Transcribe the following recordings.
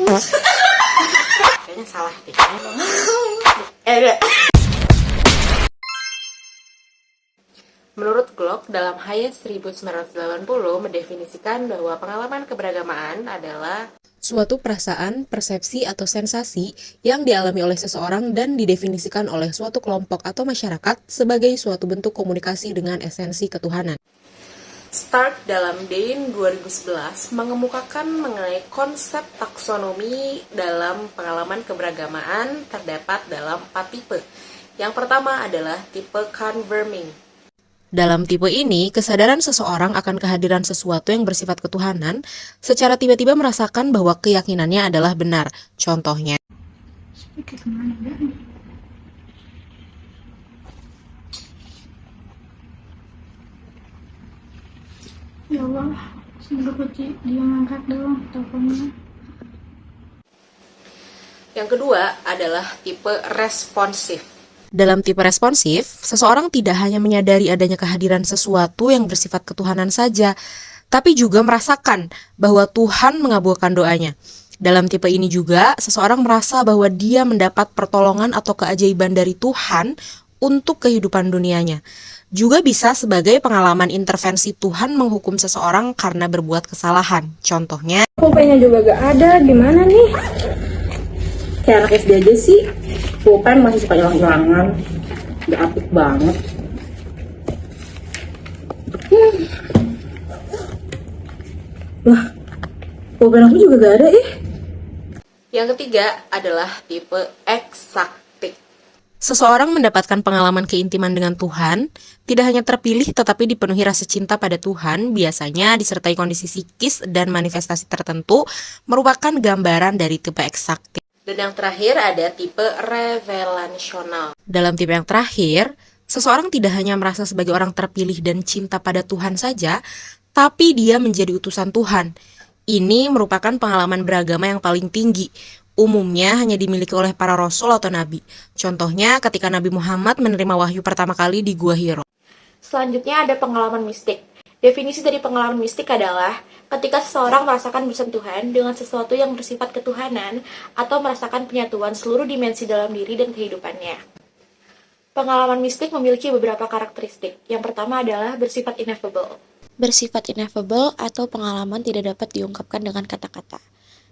Kayaknya salah deh. Menurut Glock, dalam Hayat 1980 mendefinisikan bahwa pengalaman keberagamaan adalah suatu perasaan, persepsi, atau sensasi yang dialami oleh seseorang dan didefinisikan oleh suatu kelompok atau masyarakat sebagai suatu bentuk komunikasi dengan esensi ketuhanan. Stark dalam Dane 2011 mengemukakan mengenai konsep taksonomi dalam pengalaman keberagamaan terdapat dalam 4 tipe. Yang pertama adalah tipe confirming. Dalam tipe ini, kesadaran seseorang akan kehadiran sesuatu yang bersifat ketuhanan secara tiba-tiba merasakan bahwa keyakinannya adalah benar. Contohnya, ya Allah, semoga dia ngangkat dong teleponnya. Yang kedua adalah tipe responsif. dalam tipe responsif, seseorang tidak hanya menyadari adanya kehadiran sesuatu yang bersifat ketuhanan saja, tapi juga merasakan bahwa Tuhan mengabulkan doanya. Dalam tipe ini juga, seseorang merasa bahwa dia mendapat pertolongan atau keajaiban dari Tuhan untuk kehidupan dunianya. Juga bisa sebagai pengalaman intervensi Tuhan menghukum seseorang karena berbuat kesalahan. Contohnya, Pulpennya juga gak ada, gimana nih? Kayak anak SD aja sih, pulpen masih suka hilang-hilangan. Gak apik banget. Wah, pulpen aku juga gak ada Yang ketiga adalah tipe eksaktik. seseorang mendapatkan pengalaman keintiman dengan Tuhan, tidak hanya terpilih tetapi dipenuhi rasa cinta pada Tuhan, biasanya disertai kondisi psikis dan manifestasi tertentu, merupakan gambaran dari tipe eksaktik. Dan yang terakhir ada tipe revelasional. Dalam tipe yang terakhir, seseorang tidak hanya merasa sebagai orang terpilih dan cinta pada Tuhan saja, tapi dia menjadi utusan Tuhan. Ini merupakan pengalaman beragama yang paling tinggi. Umumnya hanya dimiliki oleh para rasul atau nabi. Contohnya ketika Nabi Muhammad menerima wahyu pertama kali di Gua Hiro. Selanjutnya ada pengalaman mistik. Definisi dari pengalaman mistik adalah ketika seseorang merasakan bersentuhan dengan sesuatu yang bersifat ketuhanan atau merasakan penyatuan seluruh dimensi dalam diri dan kehidupannya. Pengalaman mistik memiliki beberapa karakteristik. Yang pertama adalah bersifat ineffable. Bersifat ineffable atau pengalaman tidak dapat diungkapkan dengan kata-kata.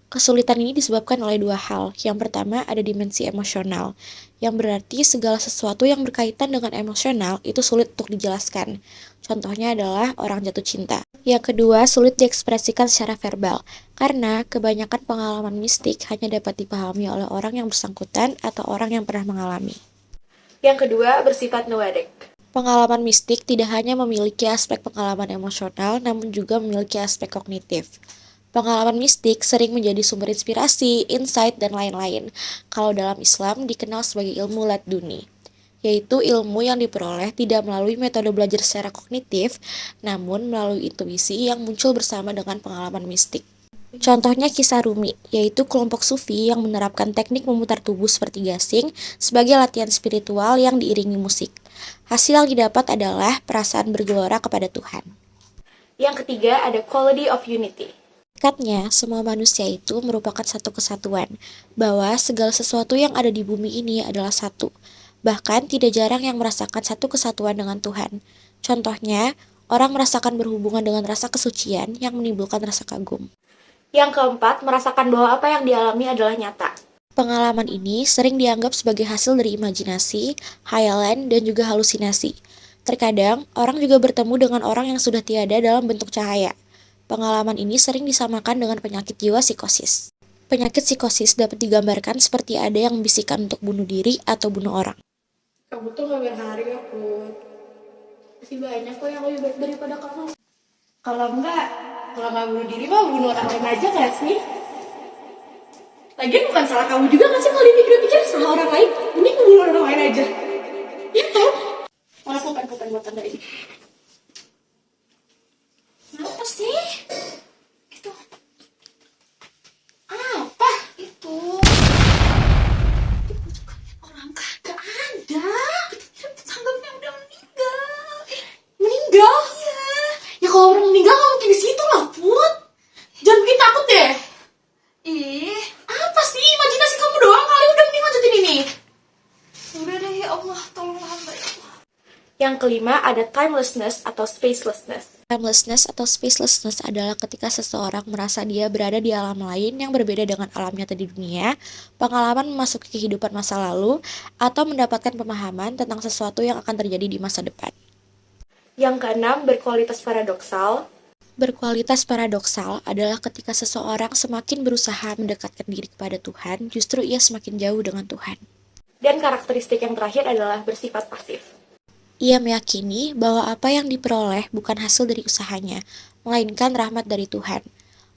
Kesulitan ini disebabkan oleh dua hal. Yang pertama ada dimensi emosional, yang berarti segala sesuatu yang berkaitan dengan emosional itu sulit untuk dijelaskan. Contohnya adalah orang jatuh cinta. Yang kedua, sulit diekspresikan secara verbal, karena kebanyakan pengalaman mistik hanya dapat dipahami oleh orang yang bersangkutan atau orang yang pernah mengalami. Yang kedua, bersifat noetic. Pengalaman mistik tidak hanya memiliki aspek pengalaman emosional, namun juga memiliki aspek kognitif. Pengalaman mistik sering menjadi sumber inspirasi, insight, dan lain-lain. Kalau dalam Islam dikenal sebagai ilmu laduni, yaitu ilmu yang diperoleh tidak melalui metode belajar secara kognitif, namun melalui intuisi yang muncul bersama dengan pengalaman mistik. Contohnya kisah Rumi, yaitu kelompok sufi yang menerapkan teknik memutar tubuh seperti gasing sebagai latihan spiritual yang diiringi musik. Hasil yang didapat adalah perasaan bergelora kepada Tuhan. Yang ketiga ada quality of unity. Hakikatnya, semua manusia itu merupakan satu kesatuan, bahwa segala sesuatu yang ada di bumi ini adalah satu. Bahkan tidak jarang yang merasakan satu kesatuan dengan Tuhan. Contohnya, orang merasakan berhubungan dengan rasa kesucian yang menimbulkan rasa kagum. Yang keempat, merasakan bahwa apa yang dialami adalah nyata. Pengalaman ini sering dianggap sebagai hasil dari imajinasi, khayalan, dan juga halusinasi. Terkadang, orang juga bertemu dengan orang yang sudah tiada dalam bentuk cahaya. Pengalaman ini sering disamakan dengan penyakit jiwa psikosis. Penyakit psikosis dapat digambarkan seperti ada yang membisikkan untuk bunuh diri atau bunuh orang. Kamu tuh gak berharga, Put. Masih banyak kok yang lebih baik daripada kamu. Kalau nggak bunuh diri mah bunuh orang lain aja gak sih? Lagian bukan salah kamu juga gak sih kalau dipikir-pikir, salah orang lain. Mending bunuh orang lain aja. Iya kan? Mana pulpen buat tanda ini. Apa sih? Itu. Apa itu? Orang kagak ada. Tetangganya udah meninggal. Meninggal? Iya. Ya kalau orang meninggal nggak mungkin di situ lah, Put. Jangan bikin takut deh. Ih, Yang kelima ada timelessness atau spacelessness. Timelessness atau spacelessness adalah ketika seseorang merasa dia berada di alam lain yang berbeda dengan alam nyata di dunia, pengalaman memasuki kehidupan masa lalu, atau mendapatkan pemahaman tentang sesuatu yang akan terjadi di masa depan. Yang keenam, berkualitas paradoksal. Berkualitas paradoksal adalah ketika seseorang semakin berusaha mendekatkan diri kepada Tuhan, justru ia semakin jauh dengan Tuhan. Dan karakteristik yang terakhir adalah bersifat pasif. Ia meyakini bahwa apa yang diperoleh bukan hasil dari usahanya, melainkan rahmat dari Tuhan.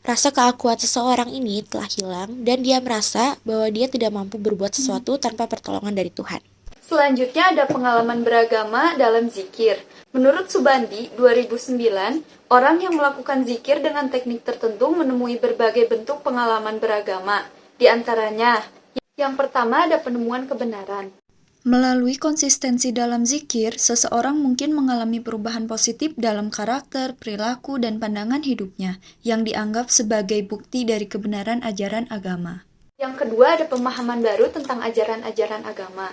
Rasa keakuan seseorang ini telah hilang dan dia merasa bahwa dia tidak mampu berbuat sesuatu tanpa pertolongan dari Tuhan. Selanjutnya ada pengalaman beragama dalam zikir. Menurut Subandi, 2009, orang yang melakukan zikir dengan teknik tertentu menemui berbagai bentuk pengalaman beragama. Di antaranya, yang pertama ada penemuan kebenaran. Melalui konsistensi dalam zikir, seseorang mungkin mengalami perubahan positif dalam karakter, perilaku, dan pandangan hidupnya, yang dianggap sebagai bukti dari kebenaran ajaran agama. Yang kedua ada pemahaman baru tentang ajaran-ajaran agama.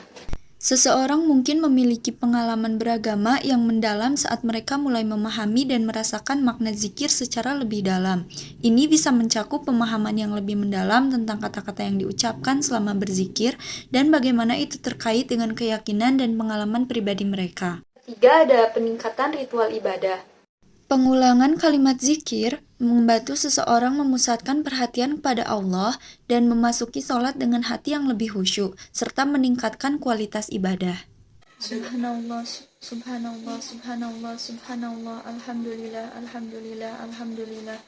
Seseorang mungkin memiliki pengalaman beragama yang mendalam saat mereka mulai memahami dan merasakan makna zikir secara lebih dalam. Ini bisa mencakup pemahaman yang lebih mendalam tentang kata-kata yang diucapkan selama berzikir dan bagaimana itu terkait dengan keyakinan dan pengalaman pribadi mereka. Ketiga ada peningkatan ritual ibadah. Pengulangan kalimat zikir membantu seseorang memusatkan perhatian kepada Allah dan memasuki sholat dengan hati yang lebih khusyuk, serta meningkatkan kualitas ibadah. Subhanallah, subhanallah, subhanallah, subhanallah, alhamdulillah, alhamdulillah, alhamdulillah.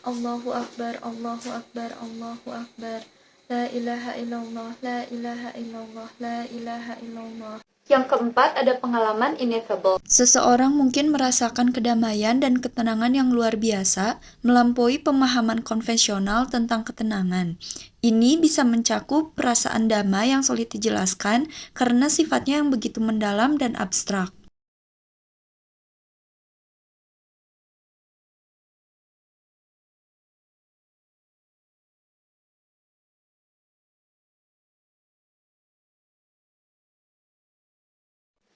Allahu akbar, Allahu akbar, Allahu akbar. La ilaha illallah, la ilaha illallah, la ilaha illallah. Yang keempat ada pengalaman ineffable. Seseorang mungkin merasakan kedamaian dan ketenangan yang luar biasa, melampaui pemahaman konvensional tentang ketenangan. Ini bisa mencakup perasaan damai yang sulit dijelaskan karena sifatnya yang begitu mendalam dan abstrak.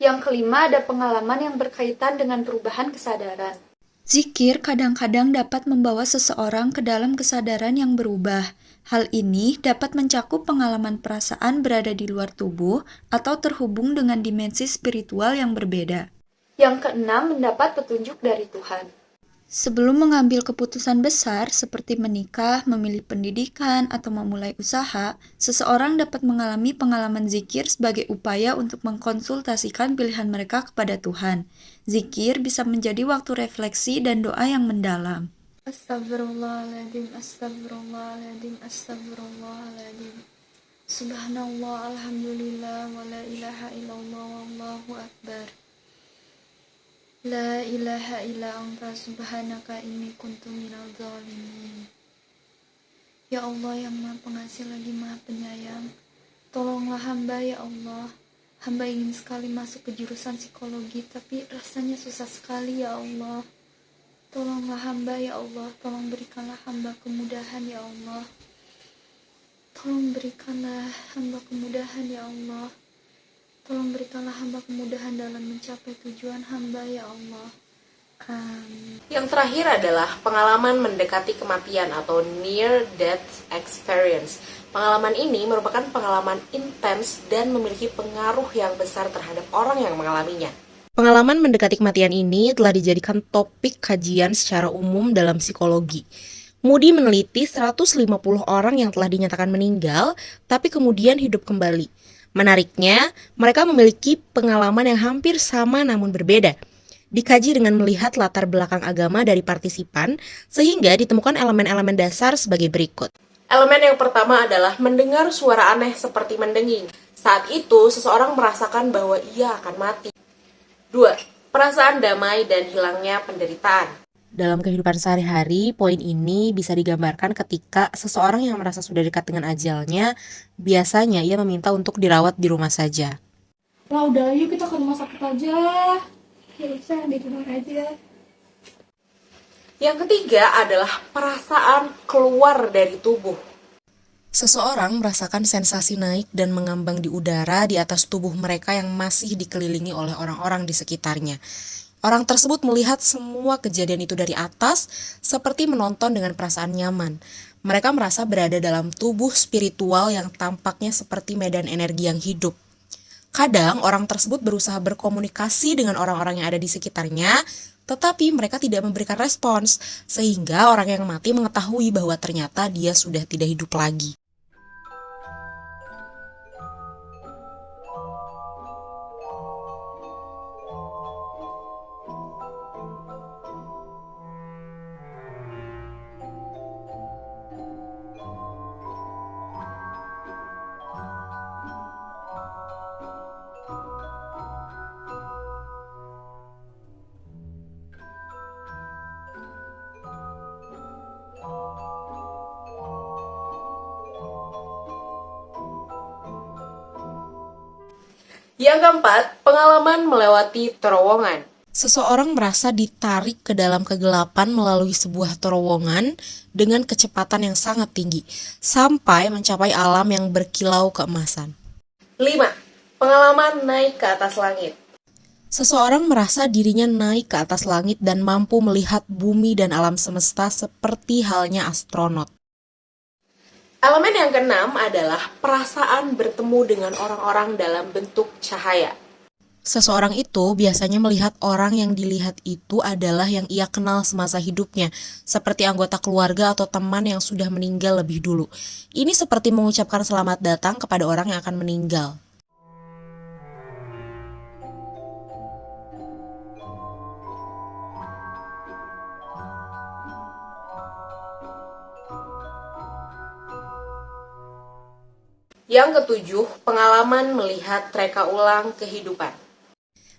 Yang kelima ada pengalaman yang berkaitan dengan perubahan kesadaran. Zikir kadang-kadang dapat membawa seseorang ke dalam kesadaran yang berubah. Hal ini dapat mencakup pengalaman perasaan berada di luar tubuh atau terhubung dengan dimensi spiritual yang berbeda. Yang keenam mendapat petunjuk dari Tuhan. Sebelum mengambil keputusan besar seperti menikah, memilih pendidikan, atau memulai usaha, seseorang dapat mengalami pengalaman zikir sebagai upaya untuk mengkonsultasikan pilihan mereka kepada Tuhan. Zikir bisa menjadi waktu refleksi dan doa yang mendalam. Astagfirullahaladzim, astagfirullahaladzim, astagfirullahaladzim. Subhanallah, alhamdulillah, wa la ilaha illallah, wallahu akbar. La ilaha illa anta subhanaka inni kuntu minal zalimin. Ya Allah yang maha pengasih lagi maha penyayang, tolonglah hamba ya Allah. Hamba ingin sekali masuk ke jurusan psikologi, tapi rasanya susah sekali ya Allah. Tolonglah hamba ya Allah, tolong berikanlah hamba kemudahan ya Allah. Tolong berikanlah hamba kemudahan ya Allah. Tolong berikanlah hamba kemudahan dalam mencapai tujuan hamba ya Allah. Amin. Yang terakhir adalah pengalaman mendekati kematian atau near death experience. Pengalaman ini merupakan pengalaman intens dan memiliki pengaruh yang besar terhadap orang yang mengalaminya. Pengalaman mendekati kematian ini telah dijadikan topik kajian secara umum dalam psikologi. Moody meneliti 150 orang yang telah dinyatakan meninggal, tapi kemudian hidup kembali. Menariknya, mereka memiliki pengalaman yang hampir sama namun berbeda. Dikaji dengan melihat latar belakang agama dari partisipan, sehingga ditemukan elemen-elemen dasar sebagai berikut. Elemen yang pertama adalah mendengar suara aneh seperti mendenging. Saat itu, seseorang merasakan bahwa ia akan mati. 2. Perasaan damai dan hilangnya penderitaan. Dalam kehidupan sehari-hari, poin ini bisa digambarkan ketika seseorang yang merasa sudah dekat dengan ajalnya, biasanya ia meminta untuk dirawat di rumah saja. Lah udah yuk kita ke rumah sakit aja. Ya bisa di rumah aja. Yang ketiga adalah perasaan keluar dari tubuh. Seseorang merasakan sensasi naik dan mengambang di udara di atas tubuh mereka yang masih dikelilingi oleh orang-orang di sekitarnya. Orang tersebut melihat semua kejadian itu dari atas, seperti menonton dengan perasaan nyaman. Mereka merasa berada dalam tubuh spiritual yang tampaknya seperti medan energi yang hidup. Kadang orang tersebut berusaha berkomunikasi dengan orang-orang yang ada di sekitarnya, tetapi mereka tidak memberikan respons, sehingga orang yang mati mengetahui bahwa ternyata dia sudah tidak hidup lagi. Yang keempat, pengalaman melewati terowongan. Seseorang merasa ditarik ke dalam kegelapan melalui sebuah terowongan dengan kecepatan yang sangat tinggi, sampai mencapai alam yang berkilau keemasan. 5. Pengalaman naik ke atas langit. Seseorang merasa dirinya naik ke atas langit dan mampu melihat bumi dan alam semesta seperti halnya astronot. Elemen yang keenam adalah perasaan bertemu dengan orang-orang dalam bentuk cahaya. Seseorang itu biasanya melihat orang yang dilihat itu adalah yang ia kenal semasa hidupnya, seperti anggota keluarga atau teman yang sudah meninggal lebih dulu. Ini seperti mengucapkan selamat datang kepada orang yang akan meninggal. Yang ketujuh, pengalaman melihat reka ulang kehidupan.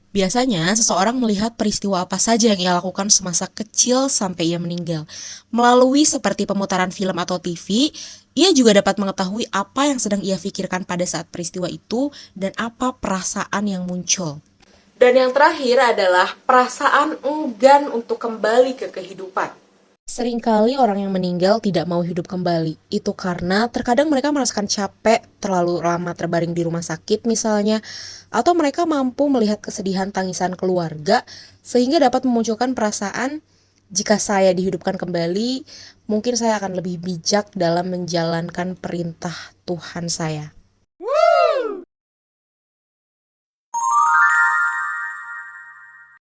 Biasanya, seseorang melihat peristiwa apa saja yang ia lakukan semasa kecil sampai ia meninggal. Melalui seperti pemutaran film atau TV, ia juga dapat mengetahui apa yang sedang ia pikirkan pada saat peristiwa itu dan apa perasaan yang muncul. Dan yang terakhir adalah perasaan enggan untuk kembali ke kehidupan. Seringkali orang yang meninggal tidak mau hidup kembali. Itu karena terkadang mereka merasakan capek, terlalu lama terbaring di rumah sakit misalnya, atau mereka mampu melihat kesedihan tangisan keluarga, sehingga dapat memunculkan perasaan, jika saya dihidupkan kembali, mungkin saya akan lebih bijak dalam menjalankan perintah Tuhan saya.